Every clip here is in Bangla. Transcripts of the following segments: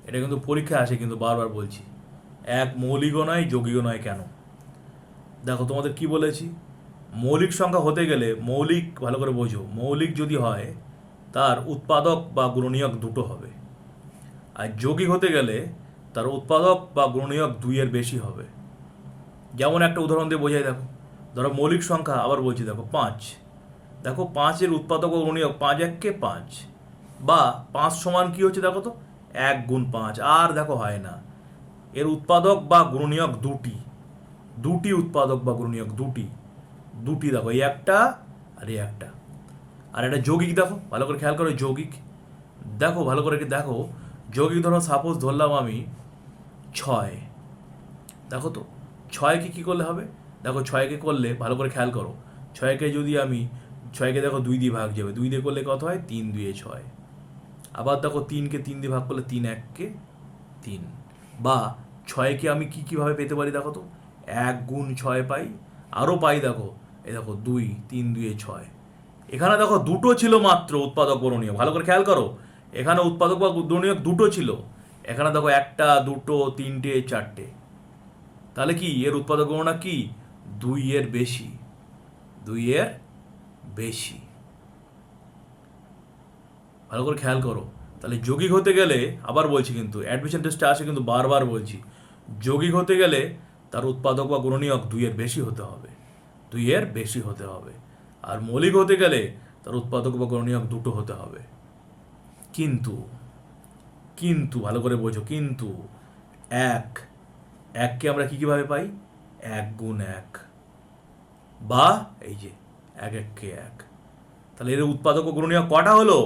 এটা কিন্তু পরীক্ষায় আসে, কিন্তু বারবার বলছি, এক মৌলিকও নয় যৌগিকও নয়। কেন? দেখো তোমাদের কি বলেছি, মৌলিক সংখ্যা হতে গেলে, মৌলিক ভালো করে বোঝো, মৌলিক যদি হয় তার উৎপাদক বা গুণনীয়ক দুটো হবে। আর যৌগিক হতে গেলে তার উৎপাদক বা গুণনীয়ক দুইয়ের বেশি হবে। যেমন একটা উদাহরণ দিয়ে বোঝাই, দেখো ধরো মৌলিক সংখ্যা, আবার বলছি দেখো 5, দেখো 5-এর উৎপাদক ও গুণনীয়ক 5 × 5, বা 5 সমান কি হচ্ছে দেখো তো 1 × 5, আর দেখো হয় না, এর উৎপাদক বা গুণনীয়ক দুটি, দুটি উৎপাদক বা গুণনীয়ক দুটি, দুটি দেখো, এই একটা আর এই একটা। আর এটা যৌগিক, দেখো ভালো করে খেয়াল করো, যৌগিক দেখো ভালো করে দেখো, যৌগিক ধরো সাপোজ ধরলাম আমি 6, দেখো তো 6কে কী করলে হবে, দেখো 6কে করলে ভালো করে খেয়াল করো, 6কে যদি আমি 6কে দেখো 2 দিয়ে ভাগ যাবে, 2 দিয়ে করলে কত হয় 3 × 2 = 6। আবার দেখো 3কে 3 দিয়ে ভাগ করলে 3 × 1 = 3। বা 6কে আমি কীভাবে পেতে পারি দেখো তো, 1 × 6 পাই, আরও পাই দেখো, এই দেখো 2, 3 × 2 = 6। এখানে দেখো দুটো ছিল মাত্র উৎপাদক গুণনীয়ক, ভালো করে খেয়াল করো, এখানে উৎপাদক বা গুণনীয়ক দুটো ছিল, এখানে দেখো 1, 2, 3, 4। তাহলে কি এর উৎপাদক গণনা কি 2-এর বেশি, 2-এর বেশি। ভালো করে খেয়াল করো, তাহলে যৌগিক হতে গেলে, আবার বলছি কিন্তু অ্যাডমিশন টেস্টে আসে কিন্তু বারবার বলছি, যৌগিক হতে গেলে তার উৎপাদক বা গুণনীয়ক 2-এর বেশি হতে হবে, 2-এর বেশি হতে হবে। আর মৌলিক হতে গেলে তার উৎপাদক বা গুণনীয়ক দুটো হতে হবে। কিন্তু কিন্তু ভালো করে বোঝো, কিন্তু এককে আমরা কীভাবে পাই, 1 × 1, বা এই যে 1 তাহলে এর উৎপাদক ও গুণনীয়ক কটা হলো,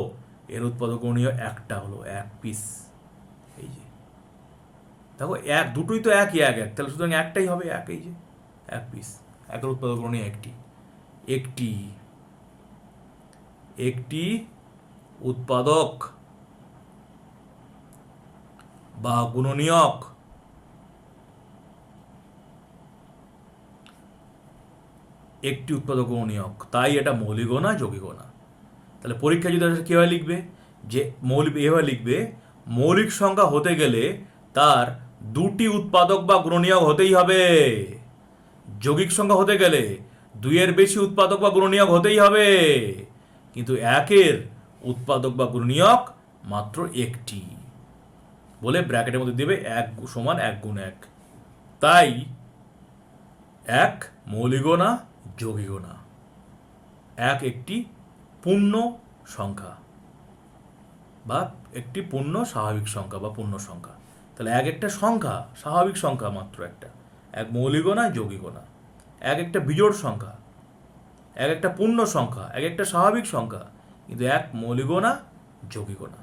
এর উৎপাদক গুণনীয়ক একটা হলো, 1 পিস। এই যে দেখো দুটোই তো একই, 1, তাহলে সুতরাং একটাই হবে, এই যে 1 পিস, একের উৎপাদক গুণনীয়ক একটি উৎপাদক বা গুণনীয়ক একটি উৎপাদক গুণনীয়ক, তাই এটা মৌলিকও না যৌগিকও না। তাহলে পরীক্ষায় যদি কীভাবে লিখবে, যে এভাবে লিখবে, মৌলিক সংখ্যা হতে গেলে তার দুটি উৎপাদক বা গুণনীয়ক হতেই হবে, যৌগিক সংখ্যা হতে গেলে 2-এর বেশি উৎপাদক বা গুণনীয়ক হতেই হবে, কিন্তু 1-এর উৎপাদক বা গুণনীয়ক মাত্র একটি, বলে ব্র্যাকেটের মধ্যে দেবে 1 = 1 × 1। তাই 1 মৌলিকও না যৌগিকও না, 1 একটি পূর্ণ সংখ্যা বা একটি পূর্ণ স্বাভাবিক সংখ্যা বা পূর্ণ সংখ্যা। তাহলে 1 একটা সংখ্যা, স্বাভাবিক সংখ্যা মাত্র একটা, 1 মৌলিকও না যৌগিকও না, 1 একটা বিজোড় সংখ্যা, 1 একটা পূর্ণ সংখ্যা, 1 একটা স্বাভাবিক সংখ্যা, কিন্তু 1 মৌলিকও না যৌগিকও না।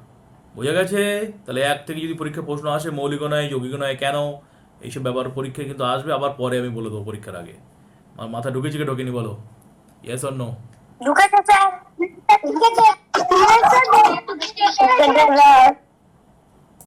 বোঝা গেছে? তাহলে 1 থেকে যদি পরীক্ষা প্রশ্ন আসে মৌলিকও নয় যৌগিকও নয় কেন, এইসব ব্যাপার পরীক্ষায় কিন্তু আসবে, আবার পরে আমি বলে দেবো পরীক্ষার আগে। আমার মাথা ঢুকেছে কি ঢোকেনি বলো, ইয়েস অর নো? ঢুকেছে স্যার, ঢুকেছে।